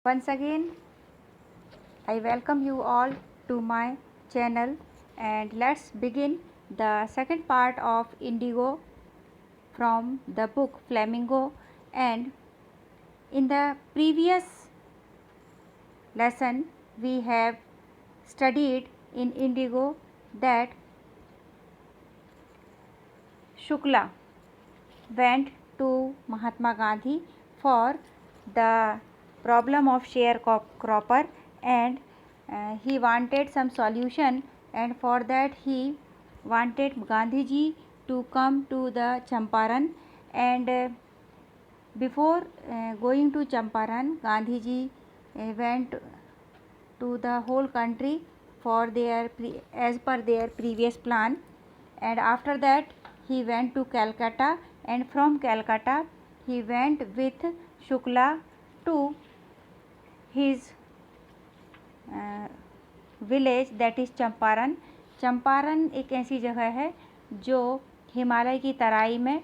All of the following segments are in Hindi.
Once again, I welcome you all to my channel, and let's begin the second part of Indigo from the book Flamingo. And in the previous lesson, we have studied in Indigo that Shukla went to Mahatma Gandhi for the problem of sharecropper, and he wanted some solution, and for that he wanted Gandhi ji to come to the Champaran. And before going to Champaran, Gandhi ji went to the whole country for their as per their previous plan, and after that he went to Calcutta, and from Calcutta he went with Shukla to his village that is Champaran. Champaran एक ऐसी जगह है जो हिमालय की तराई में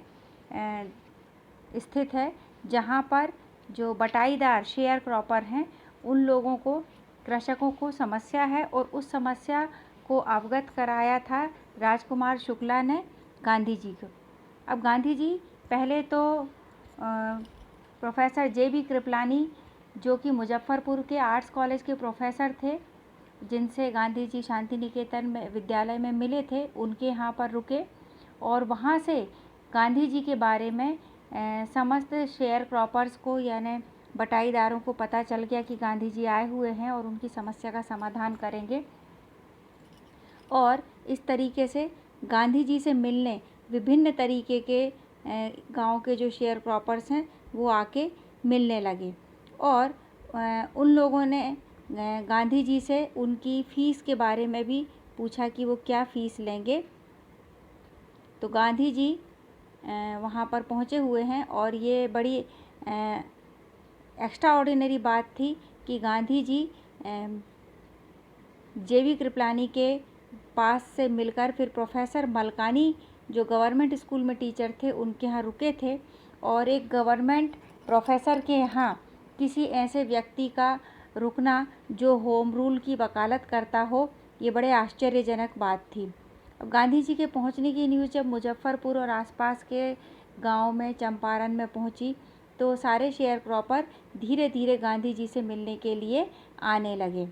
स्थित है, जहाँ पर जो बटाईदार शेयर क्रॉपर हैं उन लोगों को, कृषकों को समस्या है, और उस समस्या को अवगत कराया था राजकुमार शुक्ला ने गांधी जी को। अब गांधी जी पहले तो प्रोफेसर जे.बी. कृपलानी, जो कि मुजफ्फरपुर के आर्ट्स कॉलेज के प्रोफेसर थे, जिनसे गांधी जी शांति निकेतन में विद्यालय में मिले थे, उनके यहाँ पर रुके, और वहाँ से गांधी जी के बारे में समस्त शेयर क्रॉपर्स को यानी बटाईदारों को पता चल गया कि गांधी जी आए हुए हैं और उनकी समस्या का समाधान करेंगे। और इस तरीके से गांधी जी से मिलने विभिन्न तरीके के गांव के जो शेयर क्रॉपर्स हैं वो आके मिलने लगे, और उन लोगों ने गांधी जी से उनकी फ़ीस के बारे में भी पूछा कि वो क्या फ़ीस लेंगे। तो गांधी जी वहाँ पर पहुँचे हुए हैं, और ये बड़ी एक्स्ट्रा ऑर्डिनरी बात थी कि गांधी जी जे.बी. कृपलानी के पास से मिलकर फिर प्रोफेसर मलकानी, जो गवर्नमेंट स्कूल में टीचर थे, उनके यहाँ रुके थे, और एक गवर्नमेंट प्रोफेसर के यहाँ किसी ऐसे व्यक्ति का रुकना जो होम रूल की वकालत करता हो, ये बड़े आश्चर्यजनक बात थी। अब गांधी जी के पहुंचने की न्यूज़ जब मुजफ्फरपुर और आसपास के गांव में चंपारण में पहुंची, तो सारे शेयर क्रॉपर धीरे धीरे गांधी जी से मिलने के लिए आने लगे,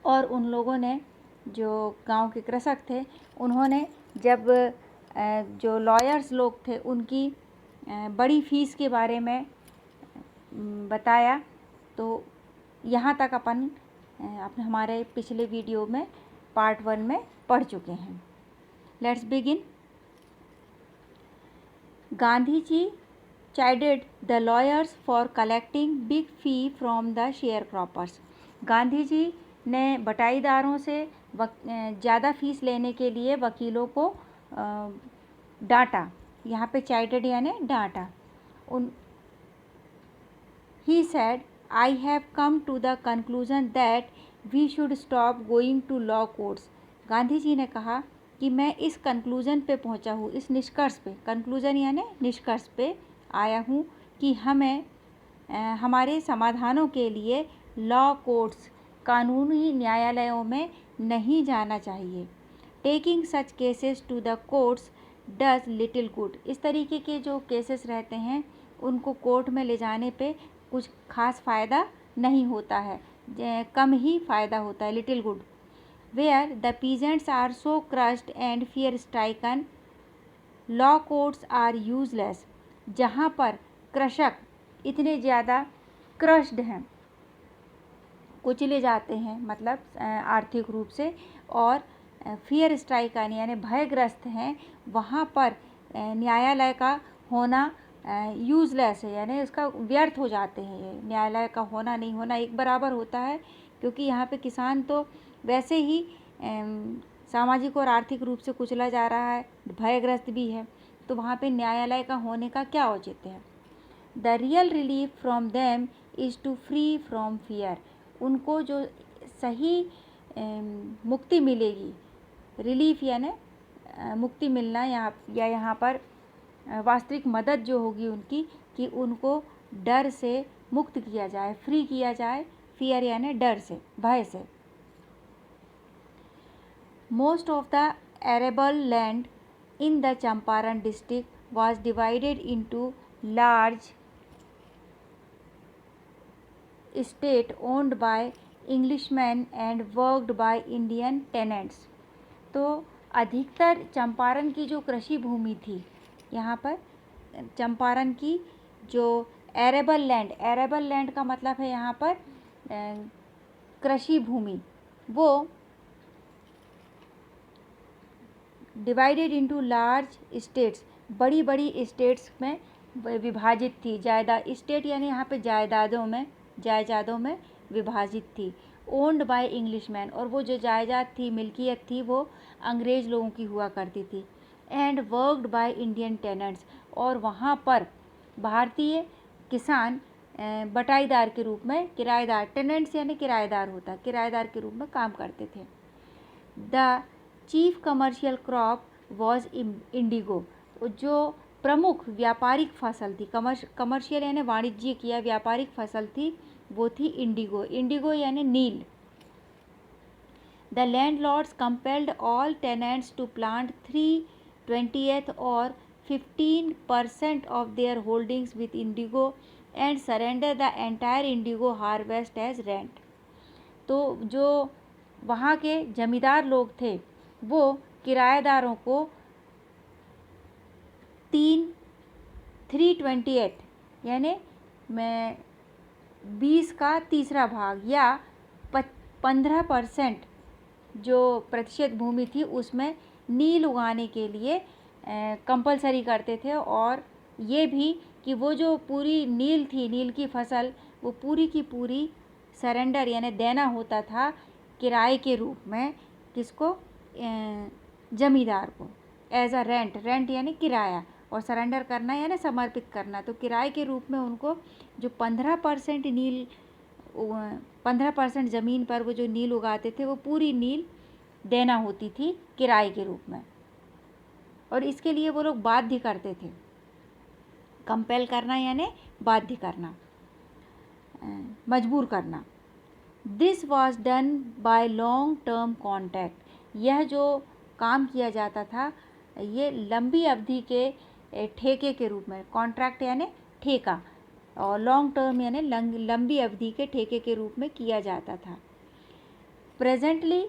और उन लोगों ने, जो गांव के कृषक थे, उन्होंने जब जो लॉयर्स लोग थे उनकी बड़ी फ़ीस के बारे में बताया, तो यहाँ तक अपन हमारे पिछले वीडियो में पार्ट 1 में पढ़ चुके हैं। Let's begin. Gandhi ji chided the lawyers for collecting big fee from the sharecroppers। Gandhi ji ने बटाईदारों से ज़्यादा फीस लेने के लिए वकीलों को डांटा। यहाँ पे chided यानी डांटा। He said, I have come to the conclusion that we should stop going to law courts। Gandhi ji ने कहा कि मैं इस कंक्लूज़न पे पहुंचा हूँ, इस निष्कर्ष पे, कंक्लूज़न यानी निष्कर्ष पे आया हूँ कि हमें हमारे समाधानों के लिए लॉ कोर्ट्स, कानूनी न्यायालयों में नहीं जाना चाहिए। Taking such cases to the courts does little good. इस तरीके के जो केसेस रहते हैं उनको कोर्ट में ले जाने पे कुछ खास फ़ायदा नहीं होता है, कम ही फ़ायदा होता है, little good. Where the peasants are so crushed and fear stricken, law courts are useless. जहाँ पर कृषक इतने ज़्यादा क्रश्ड हैं, कुचले जाते हैं, मतलब आर्थिक रूप से, और फियर स्ट्राइकन यानी भयग्रस्त हैं, वहाँ पर न्यायालय का होना यूज़लेस है, यानी उसका व्यर्थ हो जाते हैं। ये न्यायालय का होना नहीं होना एक बराबर होता है, क्योंकि यहाँ पे किसान तो वैसे ही सामाजिक और आर्थिक रूप से कुचला जा रहा है, भयग्रस्त भी है, तो वहाँ पे न्यायालय का होने का क्या औचित्य है। The real relief from them is to free from fear. उनको जो सही मुक्ति मिलेगी, रिलीफ यानी मुक्ति मिलना, यहाँ पर वास्तविक मदद जो होगी उनकी, कि उनको डर से मुक्त किया जाए, फ्री किया जाए, फियर यानी डर से, भय से। Most of the arable land in the Champaran district was divided into large estate owned by Englishmen and worked by Indian tenants। तो अधिकतर चंपारण की जो कृषि भूमि थी, यहाँ पर चंपारण की जो एरेबल लैंड का मतलब है यहाँ पर कृषि भूमि, वो डिवाइडेड इनटू लार्ज स्टेट्स, बड़ी बड़ी स्टेट्स में विभाजित थी। जायदाद, स्टेट यानी यहाँ पे जायदादों में विभाजित थी। ओन्ड बाय इंग्लिशमैन, और वो जो जायदाद थी, मिल्कियत थी, वो अंग्रेज़ लोगों की हुआ करती थी। And worked by Indian tenants, और वहाँ पर भारतीय किसान बटाईदार के रूप में, किराएदार, टेनेंट्स यानी किराएदार होता, किराएदार के रूप में काम करते थे। The chief commercial crop was Indigo, जो प्रमुख व्यापारिक फसल थी, कमर्शियल यानी वाणिज्यिक या व्यापारिक फसल थी, वो थी इंडिगो यानी नील। The landlords compelled all tenants to plant 3/20 और 15% of their holdings with indigo and surrender the entire indigo harvest as rent. तो जो वहाँ के जमींदार लोग थे, वो किराएदारों को 3/28 यानी 20 का तीसरा भाग या 15% जो प्रतिशत भूमि थी, उसमें नील उगाने के लिए कंपलसरी करते थे। और ये भी कि वो जो पूरी नील थी, नील की फसल, वो पूरी की पूरी सरेंडर यानी देना होता था किराए के रूप में, किसको, जमींदार को, एज अ रेंट यानी किराया, और सरेंडर करना यानी समर्पित करना। तो किराए के रूप में उनको जो 15% ज़मीन पर वो जो नील उगाते थे, वो पूरी नील देना होती थी किराए के रूप में, और इसके लिए वो लोग बाध्य करते थे। कंपेल करना यानी बाध्य करना, मजबूर करना। This was done by long term contract, यह जो काम किया जाता था, ये लंबी अवधि के ठेके के रूप में, कॉन्ट्रैक्ट यानी ठेका, और लॉन्ग टर्म यानी लंबी अवधि के ठेके के रूप में किया जाता था। Presently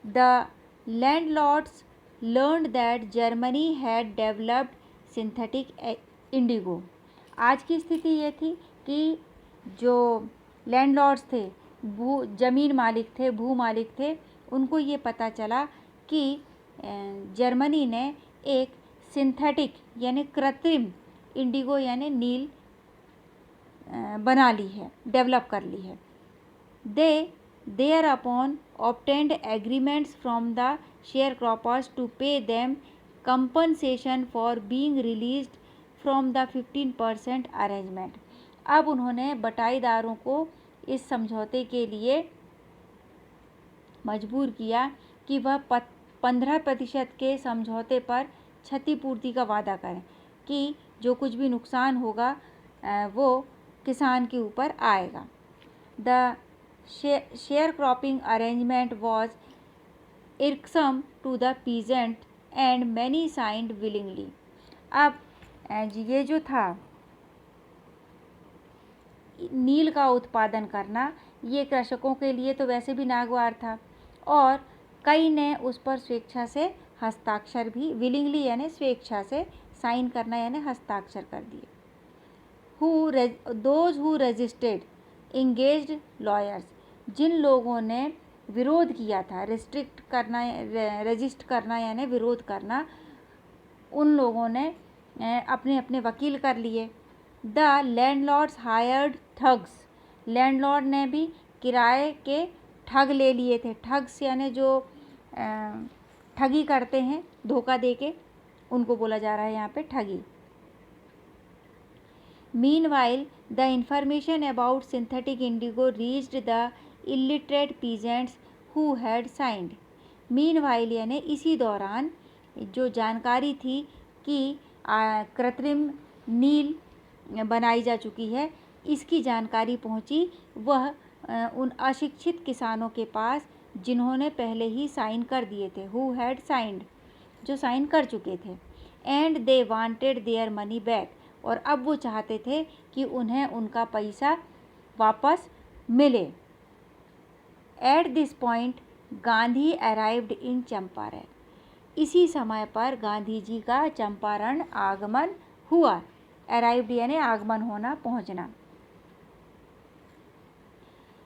the landlords learned that Germany had developed synthetic Indigo. आज की स्थिति ये थी कि जो लैंडलॉर्ड्स थे, जमीन मालिक थे, भू मालिक थे, उनको ये पता चला कि जर्मनी ने एक सिंथेटिक यानी कृत्रिम इंडिगो यानी नील बना ली है, डेवलप कर ली है। They thereupon obtained agreements from the share croppers to pay them compensation for being released from the 15% arrangement. अब उन्होंने बटाईदारों को इस समझौते के लिए मजबूर किया कि वह 15% के समझौते पर क्षतिपूर्ति का वादा करें, कि जो कुछ भी नुकसान होगा वो किसान के ऊपर आएगा। The share cropping arrangement was irksome to the peasant and many signed willingly. अब ये जो था नील का उत्पादन करना, ये कृषकों के लिए तो वैसे भी नागवार था, और कई ने उस पर स्वेच्छा से हस्ताक्षर भी, विलिंगली यानी स्वेच्छा से, साइन करना यानी हस्ताक्षर कर दिए। Those who resisted engaged lawyers, जिन लोगों ने विरोध किया था, रेजिस्ट करना यानी विरोध करना, उन लोगों ने अपने अपने वकील कर लिए। The landlords hired thugs, landlord ने भी किराए के ठग ले लिए थे। ठग्स यानी जो ठगी करते हैं धोखा देके, उनको बोला जा रहा है यहाँ पे ठगी। Meanwhile the information about synthetic Indigo reached the illiterate peasants who had signed. Meanwhile यानी इसी दौरान जो जानकारी थी कि कृत्रिम नील बनाई जा चुकी है, इसकी जानकारी पहुंची वह उन अशिक्षित किसानों के पास जिन्होंने पहले ही साइन कर दिए थे, हु हैड साइंड, जो साइन कर चुके थे, and they wanted their money back, और अब वो चाहते थे कि उन्हें उनका पैसा वापस मिले। At this point Gandhi arrived in Champaran, इसी समय पर गांधी जी का चंपारण आगमन हुआ। अराइव्ड यानी आगमन होना, पहुंचना।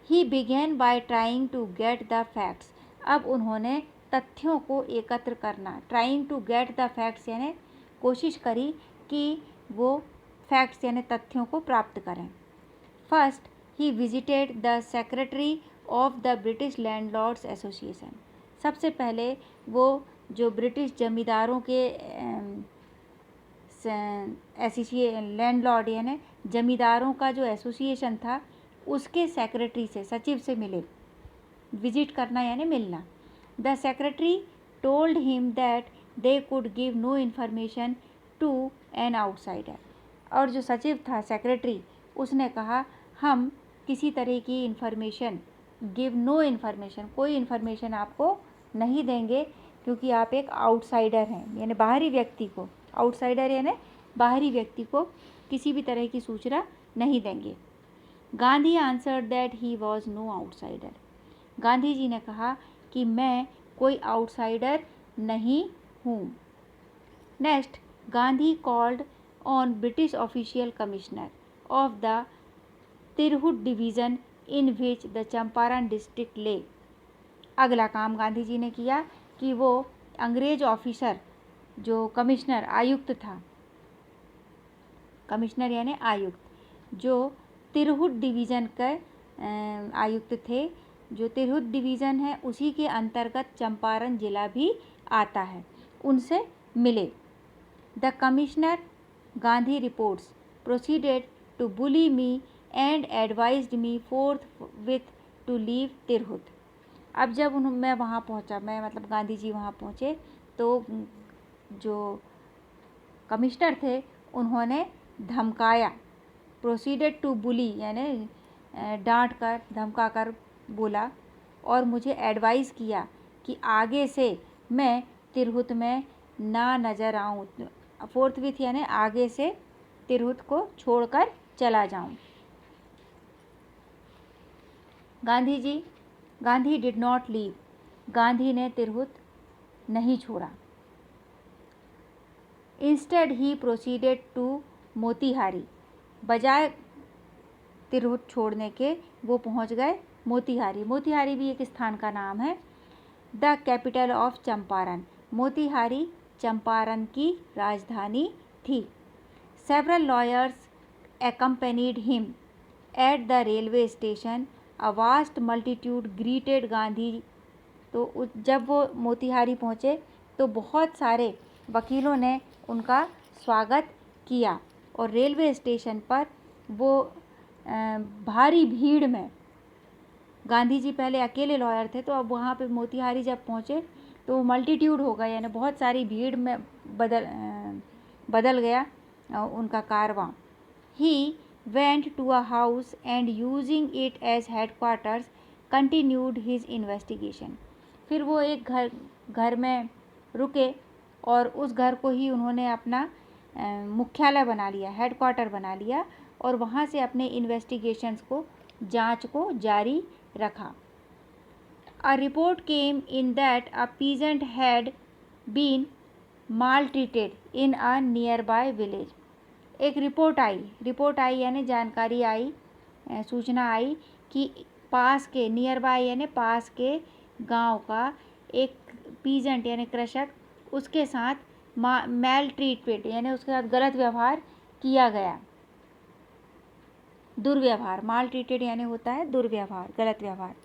He began by trying to get the facts, अब उन्होंने तथ्यों को एकत्र करना, trying to get the facts यानी कोशिश करी कि वो फैक्ट्स यानी तथ्यों को प्राप्त करें। First he visited the secretary of the British landlords association, सबसे पहले वो जो ब्रिटिश जमींदारों के लैंडलॉर्ड यानी जमींदारों का जो एसोसिएशन था उसके सेक्रेटरी से, सचिव से मिले। विजिट करना यानी मिलना। The secretary told him that they could give no information to an outsider, और जो सचिव था सेक्रेटरी उसने कहा हम किसी तरह की इन्फॉर्मेशन, गिव नो इन्फॉर्मेशन, कोई इन्फॉर्मेशन आपको नहीं देंगे क्योंकि आप एक आउटसाइडर हैं, यानी बाहरी व्यक्ति को, आउटसाइडर यानी बाहरी व्यक्ति को किसी भी तरह की सूचना नहीं देंगे। Gandhi answered that he was no outsider, Gandhi ji ने कहा कि मैं कोई आउटसाइडर नहीं हूँ। Next, Gandhi called on British official commissioner of the Tirhut division in which the Champaran district lay, अगला काम गांधी जी ने किया कि वो अंग्रेज ऑफिसर जो कमिश्नर, आयुक्त था, कमिश्नर यानी आयुक्त, जो तिरहुत डिवीज़न के आयुक्त थे, जो तिरहुत डिवीज़न है उसी के अंतर्गत चंपारण जिला भी आता है, उनसे मिले। The commissioner, Gandhi reports, proceeded to bully me and advised me forthwith to leave Tirhut, अब जब मैं वहाँ पहुँचा, मैं मतलब गांधी जी वहाँ पहुँचे तो जो कमिश्नर थे उन्होंने धमकाया, प्रोसीडेड टू बुली यानी डांट कर, धमका कर बोला, और मुझे एडवाइस किया कि आगे से मैं तिरहुत में ना नज़र आऊँ, फोर्थविथ यानी आगे से तिरहुत को छोड़कर चला जाऊँ। Gandhi did not leave, Gandhi ने तिरहुत नहीं छोड़ा। Instead he proceeded to Motihari, बजाय तिरहुत छोड़ने के वो पहुंच गए मोतीहारी। मोतीहारी भी एक स्थान का नाम है। The capital of Champaran, Motihari Champaran की राजधानी थी। Several lawyers accompanied him at the railway station, a vast multitude greeted Gandhi, तो जब वो मोतीहारी पहुँचे तो बहुत सारे वकीलों ने उनका स्वागत किया, और रेलवे स्टेशन पर वो भारी भीड़ में, गांधी जी पहले अकेले लॉयर थे तो अब वहाँ पे मोतीहारी जब पहुँचे तो मल्टीट्यूड हो गया, यानी बहुत सारी भीड़ में बदल गया उनका कारवां। He went to a house and using it as headquarters continued his investigation, फिर वो एक घर में रुके और उस घर को ही उन्होंने अपना मुख्यालय बना लिया, हेडक्वार्टर बना लिया, और वहाँ से अपने इन्वेस्टिगेशंस को, जांच को जारी रखा। A report came in that a peasant had been maltreated in a nearby village, एक रिपोर्ट आई यानी जानकारी आई, सूचना आई कि पास के, नियर बाय यानी पास के गांव का एक पीजेंट यानी कृषक, उसके साथ मैल ट्रीटमेंट यानी उसके साथ गलत व्यवहार किया गया। दुर्व्यवहार, माल ट्रीटेड यानी होता है दुर्व्यवहार, गलत व्यवहार।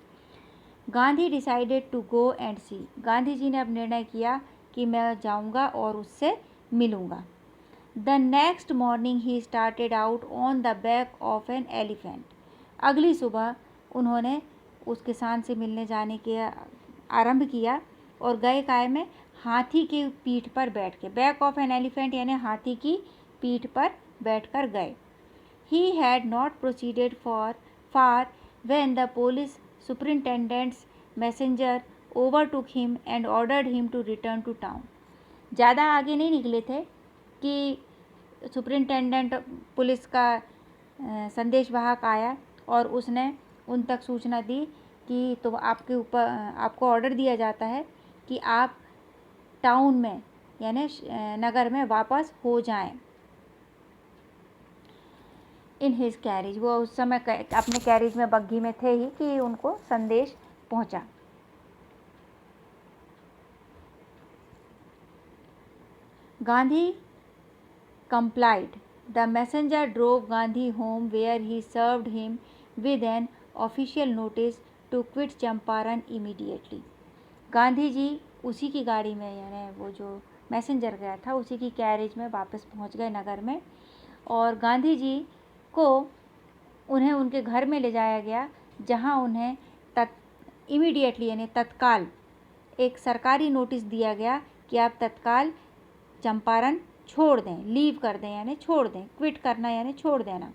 Gandhi decided to go and see, Gandhi ji ने अब निर्णय किया कि मैं जाऊंगा और उससे मिलूंगा। The next morning he started out on the back of an elephant, अगली सुबह उन्होंने उस किसान से मिलने जाने के आरंभ किया और गए काय में, हाथी की पीठ पर बैठ के, बैक ऑफ एन एलिफेंट यानी हाथी की पीठ पर बैठकर गए। He had not proceeded far when the police superintendent's messenger overtook him and ordered him to return to town. ज़्यादा आगे नहीं निकले थे कि सुपरिंटेंडेंट पुलिस का संदेशवाहक आया और उसने उन तक सूचना दी कि तो आपको ऑर्डर दिया जाता है कि आप टाउन में यानी नगर में वापस हो जाएं। इन हिज कैरिज, वो उस समय अपने कैरिज में बग्घी में थे ही कि उनको संदेश पहुंचा। Gandhi complied. The messenger drove Gandhi home where he served him with an official notice to quit Champaran immediately. Gandhi ji उसी की गाड़ी में यानी वो जो मैसेंजर गया था उसी की कैरेज में वापस पहुंच गए नगर में और गांधी जी को उन्हें उनके घर में ले जाया गया जहां उन्हें इमीडिएटली यानी तत्काल एक सरकारी नोटिस दिया गया कि आप तत्काल चंपारण छोड़ दें, लीव कर दें यानी छोड़ दें, क्विट करना यानी छोड़ देना।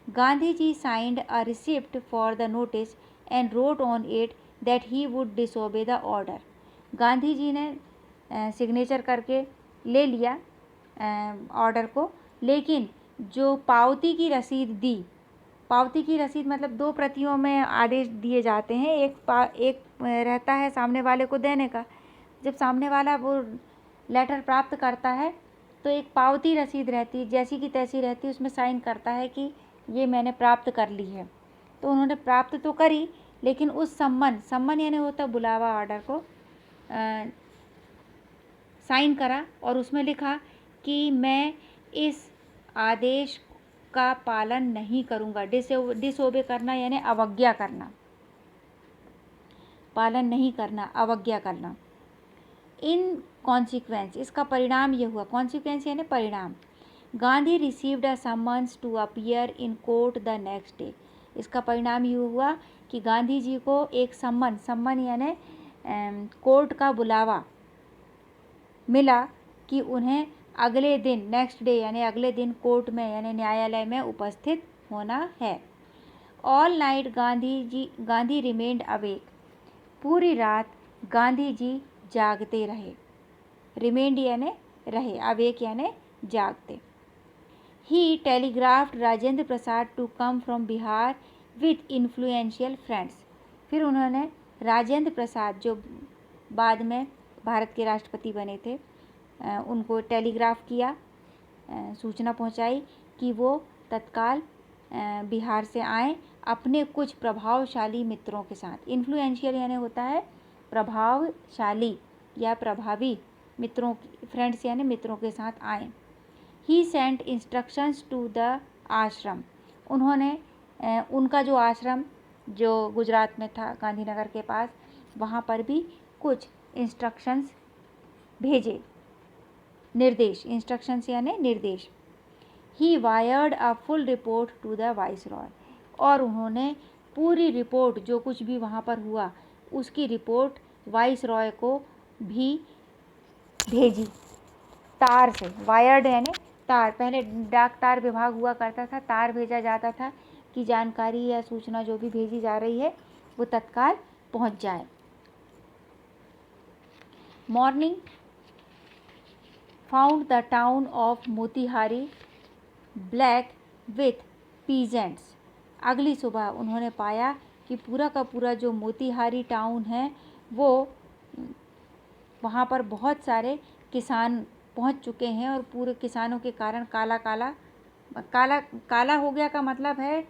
Gandhi ji signed a receipt for the notice and wrote on it that he would disobey the order. Gandhi ji ने सिग्नेचर करके ले लिया ऑर्डर को, लेकिन जो पावती की रसीद दी, पावती की रसीद मतलब दो प्रतियों में आदेश दिए जाते हैं, एक रहता है सामने वाले को देने का। जब सामने वाला वो लेटर प्राप्त करता है तो एक पावती रसीद रहती है, जैसी की तैसी रहती है, उसमें साइन करता है कि ये मैंने प्राप्त कर ली है। तो उन्होंने प्राप्त तो करी, लेकिन उस सम्मन यानी होता बुलावा ऑर्डर को साइन करा और उसमें लिखा कि मैं इस आदेश का पालन नहीं करूँगा। डिसओबे करना यानी अवज्ञा करना, पालन नहीं करना, अवज्ञा करना। इन कॉन्सिक्वेंस, इसका परिणाम ये हुआ, कॉन्सिक्वेंस यानी परिणाम। Gandhi received a summons to appear in court the next day. इसका परिणाम ये हुआ कि गांधी जी को एक सम्मन यानी कोर्ट का बुलावा मिला कि उन्हें अगले दिन, नेक्स्ट डे यानी अगले दिन कोर्ट में यानी न्यायालय में उपस्थित होना है। All night Gandhi remained awake. पूरी रात गांधी जी जागते रहे। रिमेन्ड यानी रहे, अवेक यानी जागते। He telegraphed Rajendra Prasad to come from Bihar with influential friends. फिर उन्होंने राजेंद्र प्रसाद जो बाद में भारत के राष्ट्रपति बने थे उनको टेलीग्राफ किया, सूचना पहुंचाई कि वो तत्काल बिहार से आए अपने कुछ प्रभावशाली मित्रों के साथ। इन्फ्लुएंशियल यानी होता है प्रभावशाली या प्रभावी मित्रों, फ्रेंड्स यानी मित्रों के साथ आए। ही सेंट इंस्ट्रक्शंस टू द आश्रम। उन्होंने उनका जो आश्रम जो गुजरात में था गांधीनगर के पास, वहाँ पर भी कुछ इंस्ट्रक्शंस भेजे, निर्देश। इंस्ट्रक्शंस यानी निर्देश। He wired a full report to the viceroy. और उन्होंने पूरी रिपोर्ट जो कुछ भी वहाँ पर हुआ उसकी रिपोर्ट वाइसरॉय को भी भेजी तार से। वायर्ड यानी तार, पहले डाक तार विभाग हुआ करता था, तार भेजा जाता था कि जानकारी या सूचना जो भी भेजी जा रही है वो तत्काल पहुँच जाए। Morning found the town of Motihari black with peasants. अगली सुबह उन्होंने पाया कि पूरा का पूरा जो मोतीहारी टाउन है वो वहाँ पर बहुत सारे किसान पहुँच चुके हैं और पूरे किसानों के कारण काला हो गया का मतलब है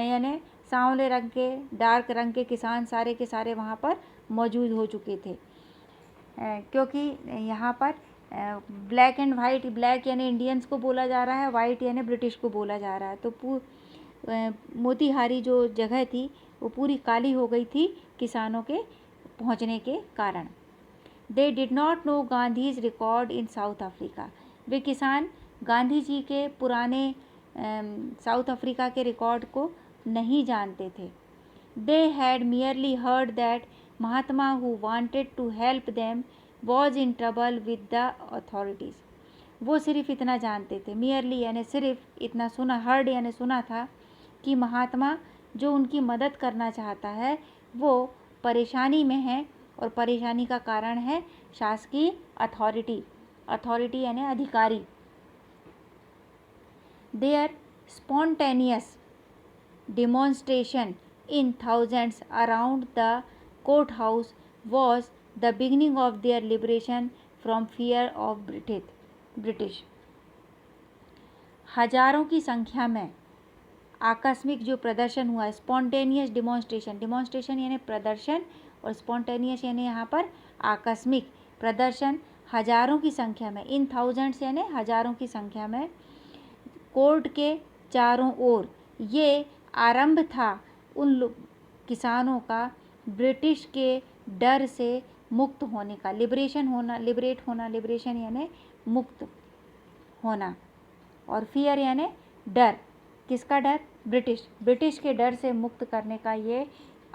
यानी सांवले रंग के, डार्क रंग के किसान सारे के सारे वहाँ पर मौजूद हो चुके थे। क्योंकि यहाँ पर ब्लैक एंड वाइट, ब्लैक यानी इंडियंस को बोला जा रहा है, वाइट यानी ब्रिटिश को बोला जा रहा है। तो मोतीहारी जो जगह थी वो पूरी काली हो गई थी किसानों के पहुँचने के कारण। They did not know Gandhi's record in South Africa. वे किसान गांधी जी के पुराने साउथ अफ्रीका के रिकॉर्ड को नहीं जानते थे। They had merely heard that Mahatma who wanted to help them was in trouble with the authorities. वो सिर्फ इतना जानते थे, मियरली यानी सिर्फ इतना सुना, हर्ड यानी सुना था कि महात्मा जो उनकी मदद करना चाहता है वो परेशानी में है और परेशानी का कारण है शासकीय अथॉरिटी, अथॉरिटी यानी अधिकारी। Their spontaneous demonstration in thousands around the courthouse was the beginning of their liberation from fear of British। हजारों की संख्या में आकस्मिक जो प्रदर्शन हुआ, स्पॉन्टेनियस डिमॉन्स्ट्रेशन, डिमॉन्स्ट्रेशन यानी प्रदर्शन और स्पॉन्टेनियस यानी यहाँ पर आकस्मिक प्रदर्शन, हजारों की संख्या में, इन थाउजेंड्स यानी हजारों की संख्या में, कोर्ट के चारों ओर, ये आरंभ था उन किसानों का ब्रिटिश के डर से मुक्त होने का, लिबरेशन होना, लिबरेट होना, लिबरेशन यानी मुक्त होना, और फियर यानी डर, किसका डर? ब्रिटिश, ब्रिटिश के डर से मुक्त करने का ये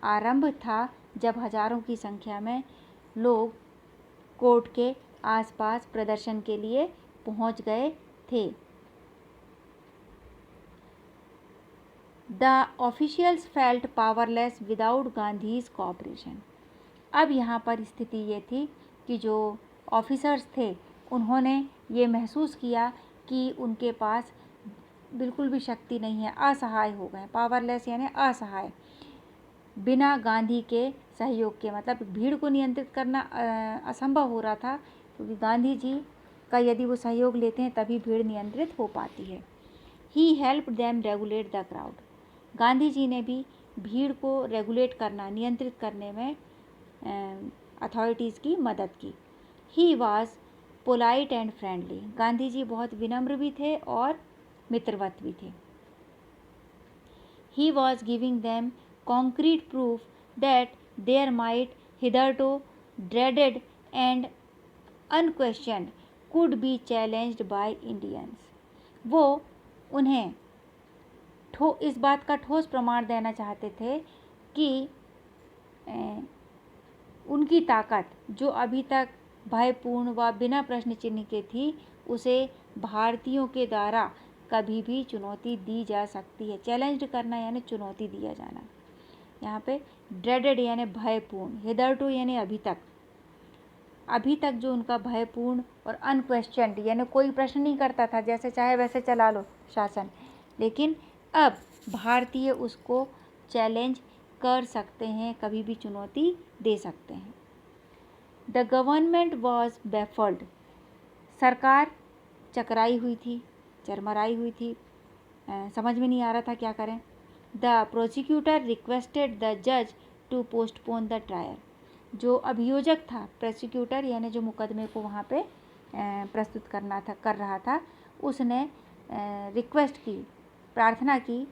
आरंभ था जब हजारों की संख्या में लोग कोर्ट के आसपास प्रदर्शन के लिए पहुंच गए थे। The officials felt powerless without Gandhi's cooperation। अब यहाँ पर स्थिति ये थी कि जो ऑफिसर्स थे उन्होंने ये महसूस किया कि उनके पास बिल्कुल भी शक्ति नहीं है, असहाय हो गए। पावरलेस यानी असहाय, बिना गांधी के सहयोग के, मतलब भीड़ को नियंत्रित करना असंभव हो रहा था, क्योंकि गांधी जी का यदि वो सहयोग लेते हैं तभी भीड़ नियंत्रित हो पाती है। He helped them regulate the crowd। Gandhi ji ने भी भीड़ को रेगुलेट करना, नियंत्रित करने में अथॉरिटीज़ की मदद की। He was polite and friendly. Gandhi ji बहुत विनम्र भी थे और मित्रवत भी थे। He was giving them concrete proof that their might hitherto dreaded and unquestioned could be challenged by Indians. वो उन्हें इस बात का ठोस प्रमाण देना चाहते थे कि उनकी ताकत जो अभी तक भयपूर्ण व बिना प्रश्न चिन्ह के थी, उसे भारतीयों के द्वारा कभी भी चुनौती दी जा सकती है। चैलेंज करना यानी चुनौती दिया जाना। यहाँ पे ड्रेडेड यानी भयपूर्ण, हिदरटू यानी अभी तक, अभी तक जो उनका भयपूर्ण और अनक्वेश्चन्ड यानी कोई प्रश्न नहीं करता था, जैसे चाहे वैसे चला लो शासन, लेकिन अब भारतीय उसको चैलेंज कर सकते हैं, कभी भी चुनौती दे सकते हैं। The government was baffled. सरकार चकराई हुई थी, चरमराई हुई थी, समझ में नहीं आ रहा था क्या करें। द प्रोसिक्यूटर रिक्वेस्टेड द जज टू पोस्टपोन द ट्रायल। जो अभियोजक था, प्रोसिक्यूटर यानी जो मुकदमे को वहाँ पे प्रस्तुत कर रहा था, उसने रिक्वेस्ट की, प्रार्थना की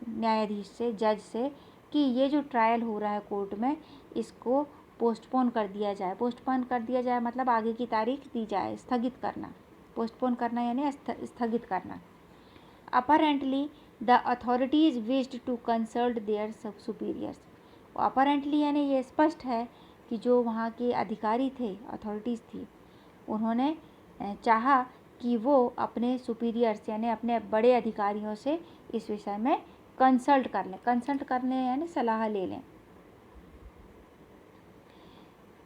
न्यायाधीश से, जज से, कि ये जो ट्रायल हो रहा है कोर्ट में, इसको पोस्टपोन कर दिया जाए। पोस्टपोन कर दिया जाए मतलब आगे की तारीख दी जाए, स्थगित करना। पोस्टपोन करना यानी स्थगित करना। Apparently the authorities wished to consult their superiors. Apparently यानी ये स्पष्ट है कि जो वहाँ के अधिकारी थे, अथॉरिटीज़ थी, उन्होंने चाहा कि वो अपने सुपीरियर्स यानी अपने बड़े अधिकारियों से इस विषय में कंसल्ट कर लें। कंसल्ट करने यानी सलाह ले लें।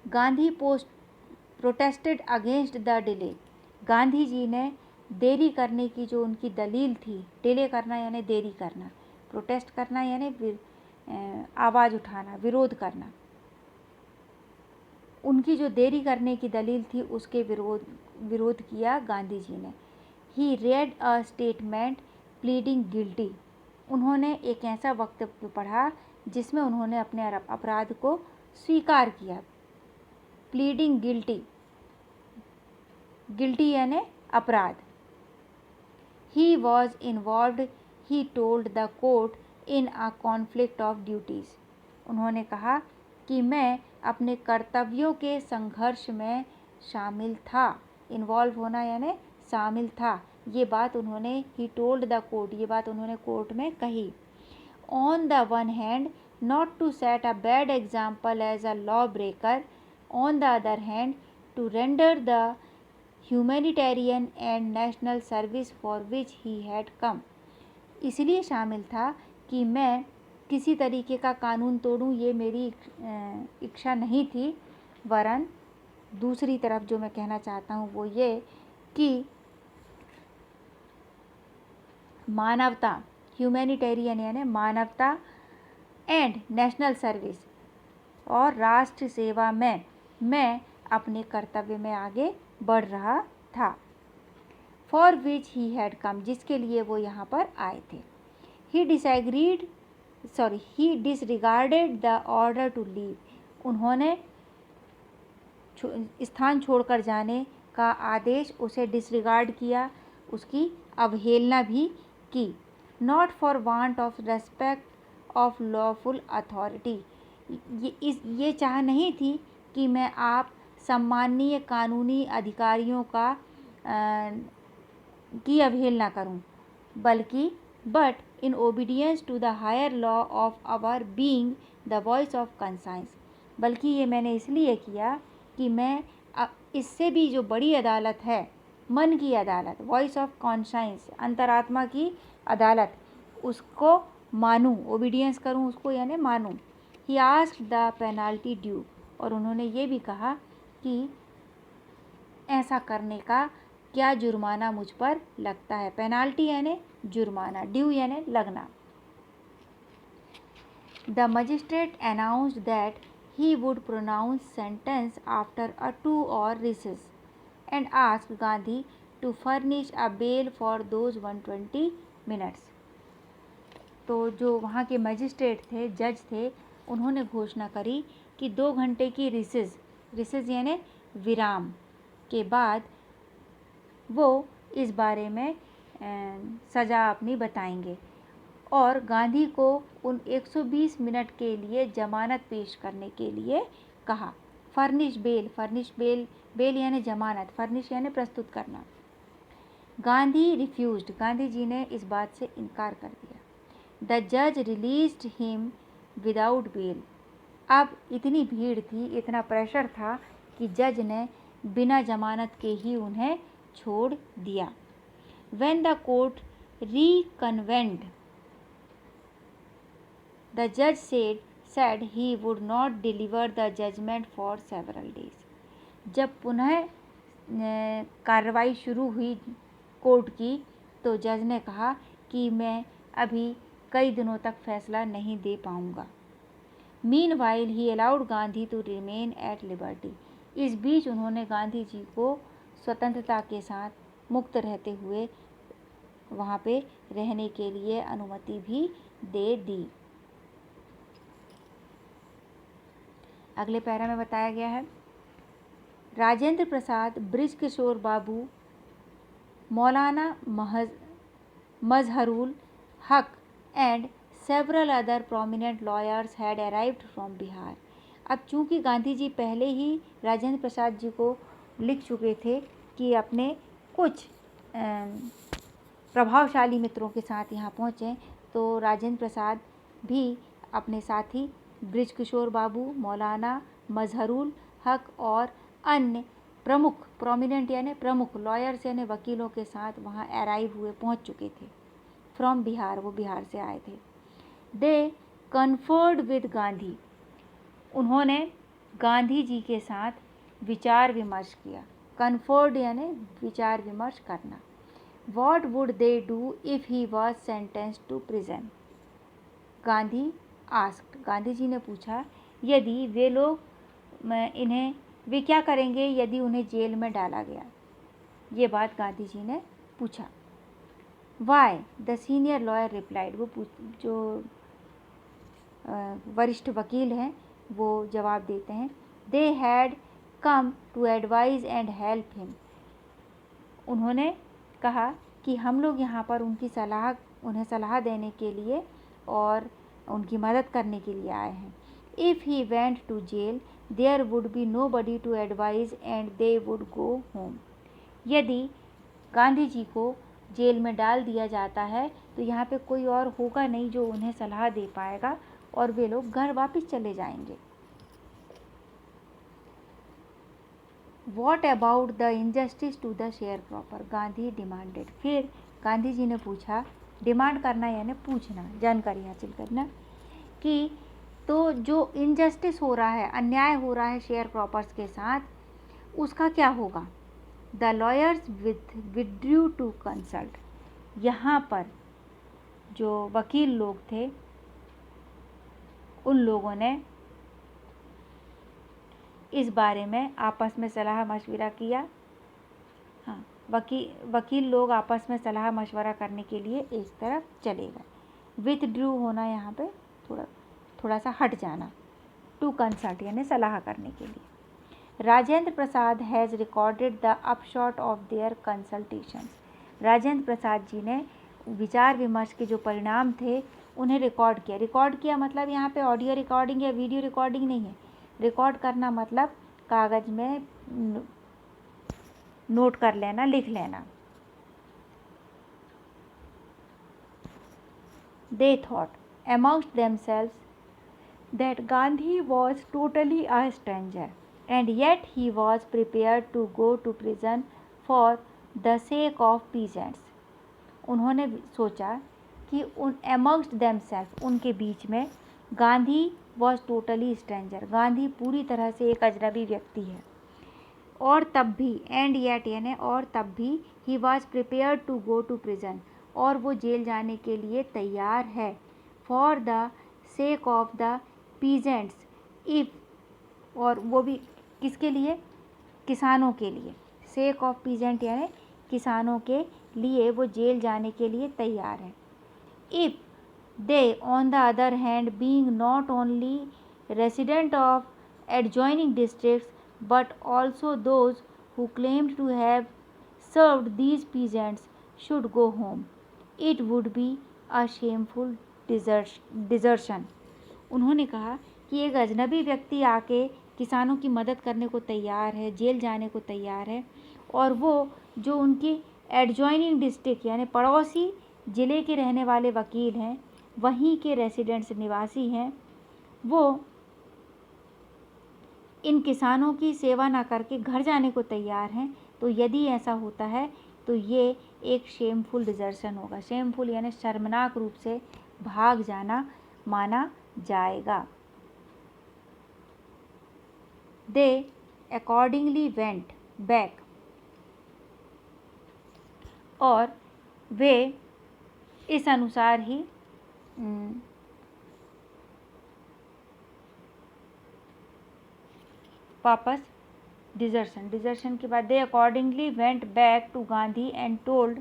Gandhi protested against the delay. Gandhi ji ने देरी करने की जो उनकी दलील थी, डिले करना यानी देरी करना, प्रोटेस्ट करना यानी आवाज़ उठाना, विरोध करना, उनकी जो देरी करने की दलील थी उसके विरोध किया गांधी जी ने। He read a statement pleading guilty. उन्होंने एक ऐसा वक्तव्य पढ़ा जिसमें उन्होंने अपने अपराध को स्वीकार किया। प्लीडिंग गिल्टी, गिल्टी यानी अपराध। He was involved, he told the court, in a conflict of duties. उन्होंने कहा कि मैं अपने कर्तव्यों के संघर्ष में शामिल था। इन्वॉल्व होना यानी शामिल था, ये बात उन्होंने, ही टोल्ड द कोर्ट, ये बात उन्होंने कोर्ट में कही। On the one hand not to set a bad example as a law breaker, on the other hand to render the humanitarian and national service for which he had come. इसलिए शामिल था कि मैं किसी तरीके का कानून तोड़ूं, ये मेरी इच्छा नहीं थी, वरन दूसरी तरफ जो मैं कहना चाहता हूँ वो ये कि मानवता, ह्यूमैनिटेरियन यानी मानवता, एंड नेशनल सर्विस और राष्ट्र सेवा में मैं अपने कर्तव्य में आगे बढ़ रहा था। फॉर विच ही हैड कम, जिसके लिए वो यहाँ पर आए थे। He disregarded the order to leave, उन्होंने स्थान छोड़कर जाने का आदेश उसे डिसरिगार्ड किया, उसकी अवहेलना भी की। Not for want of respect of lawful authority, ये चाह नहीं थी कि मैं आप सम्माननीय कानूनी अधिकारियों की अवहेलना करूं, बल्कि but in obedience to the higher law of our being the voice of conscience, बल्कि ये मैंने इसलिए किया कि मैं इससे भी जो बड़ी अदालत है, मन की अदालत, वॉइस ऑफ कॉन्साइंस, अंतरात्मा की अदालत, उसको मानूं, ओबीडियंस करूं उसको यानी मानूं। He asked the penalty due, और उन्होंने ये भी कहा कि ऐसा करने का क्या जुर्माना मुझ पर लगता है। पेनाल्टी यानी जुर्माना, ड्यू यानी लगना। The magistrate announced that he would pronounce sentence after a 2-hour recess and asked Gandhi to furnish a bail for those 120 minutes. तो जो वहाँ के मजिस्ट्रेट थे, जज थे, उन्होंने घोषणा करी कि 2 घंटे की रिसेस यानी विराम के बाद वो इस बारे में सज़ा अपनी बताएंगे और गांधी को उन 120 मिनट के लिए जमानत पेश करने के लिए कहा। फर्निश बेल यानी जमानत, फर्निश यानी प्रस्तुत करना। गांधी रिफ्यूज्ड, गांधी जी ने इस बात से इनकार कर दिया। द जज रिलीज्ड हिम विदाउट बेल, अब इतनी भीड़ थी, इतना प्रेशर था कि जज ने बिना जमानत के ही उन्हें छोड़ दिया। When the court reconvened, the judge said he would not deliver the judgment for several days. जब पुनः कार्रवाई शुरू हुई कोर्ट की तो जज ने कहा कि मैं अभी कई दिनों तक फैसला नहीं दे पाऊंगा। Meanwhile he allowed Gandhi to remain at liberty. इस बीच उन्होंने गांधी जी को स्वतंत्रता के साथ मुक्त रहते हुए वहाँ पे रहने के लिए अनुमति भी दे दी। अगले पैरा में बताया गया है, राजेंद्र प्रसाद, बृज किशोर बाबू, मौलाना मजहरुल हक and several other prominent lawyers had arrived from Bihar. अब चूंकि गांधी जी पहले ही राजेंद्र प्रसाद जी को लिख चुके थे कि अपने कुछ प्रभावशाली मित्रों के साथ यहाँ पहुँचे, तो राजेंद्र प्रसाद भी अपने साथी बृज किशोर बाबू, मौलाना मजहरुल हक और अन्य प्रमुख, प्रोमिनेंट यानी प्रमुख, लॉयर्स यानी वकीलों के साथ वहाँ अराइव हुए, पहुँच चुके थे। फ्रॉम बिहार, वो बिहार से आए थे। दे कन्फर्ड विद गांधी, उन्होंने गांधी जी के साथ विचार विमर्श किया। कन्फर्ड यानी विचार विमर्श करना। What would they do if he was sentenced to prison? Gandhi asked, Gandhi ji ने पूछा, यदि वे लोग वे क्या करेंगे यदि उन्हें जेल में डाला गया। ये बात गांधी जी ने पूछा। Why? The senior lawyer replied, वो जो वरिष्ठ वकील हैं वो जवाब देते हैं, They had come to advise and help him. उन्होंने कहा कि हम लोग यहाँ पर उन्हें सलाह देने के लिए और उनकी मदद करने के लिए आए हैं। If he went to jail, there would be nobody to advise and they would go home. यदि गांधी जी को जेल में डाल दिया जाता है तो यहाँ पे कोई और होगा नहीं जो उन्हें सलाह दे पाएगा और वे लोग घर वापस चले जाएंगे। What about the injustice to the sharecropper, Gandhi demanded. फिर गांधी जी ने पूछा, डिमांड करना यानी पूछना, जानकारी हासिल करना, कि तो जो इनजस्टिस हो रहा है, अन्याय हो रहा है शेयर क्रॉपर्स के साथ, उसका क्या होगा। The lawyers withdrew to consult, यहाँ पर जो वकील लोग थे उन लोगों ने इस बारे में आपस में सलाह मशवरा किया। हाँ, वकील लोग आपस में सलाह मशवरा करने के लिए एक तरफ चले गए। विथड्रू होना यहाँ पे थोड़ा सा हट जाना, टू कंसल्ट यानी सलाह करने के लिए। Rajendra Prasad has recorded the upshot of their consultations, Rajendra Prasad ji ने विचार विमर्श के जो परिणाम थे उन्हें रिकॉर्ड किया। रिकॉर्ड किया मतलब यहाँ पे ऑडियो रिकॉर्डिंग या वीडियो रिकॉर्डिंग नहीं है। रिकॉर्ड करना मतलब कागज़ में नोट कर लेना, लिख लेना। They thought amongst themselves that Gandhi was totally a stranger, and yet he was prepared to go to prison for the sake of peasants. उन्होंने सोचा कि amongst themselves, उनके बीच में, Gandhi was totally stranger, Gandhi पूरी तरह से एक अजनबी व्यक्ति है, और तब भी, एंड येट यानी और तब भी, he was prepare to go to prison, और वो जेल जाने के लिए तैयार है, for the sake of the peasants, if, और वो भी किसके लिए, किसानों के लिए, सेक ऑफ पीजेंट यानी किसानों के लिए वो जेल जाने के लिए तैयार है। If they on the other hand being not only resident of adjoining districts but also those who claimed to have served these peasants should go home, it would be a shameful desertion. उन्होंने कहा कि एक अजनबी व्यक्ति आके किसानों की मदद करने को तैयार है, जेल जाने को तैयार है, और वो जो उनकी एडजॉइनिंग डिस्ट्रिक्ट यानी पड़ोसी ज़िले के रहने वाले वकील हैं, वहीं के रेसिडेंट्स निवासी हैं, वो इन किसानों की सेवा ना करके घर जाने को तैयार हैं, तो यदि ऐसा होता है तो ये एक शेमफुल डिजर्शन होगा। शेमफुल यानी शर्मनाक रूप से भाग जाना माना जाएगा। दे अकॉर्डिंगली वेंट बैक, और वे इस अनुसार ही वापस, डिजर्शन के बाद, they accordingly went back to Gandhi and told.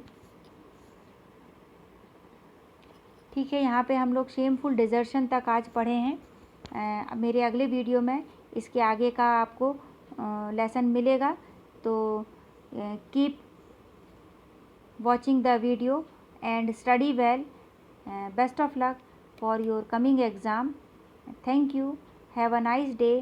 ठीक है, यहाँ पे हम लोग शेमफुल डिजर्शन तक आज पढ़े हैं। मेरे अगले वीडियो में इसके आगे का आपको लेसन मिलेगा, तो keep watching the video and study well. Best of luck for your coming exam. Thank you, have a nice day.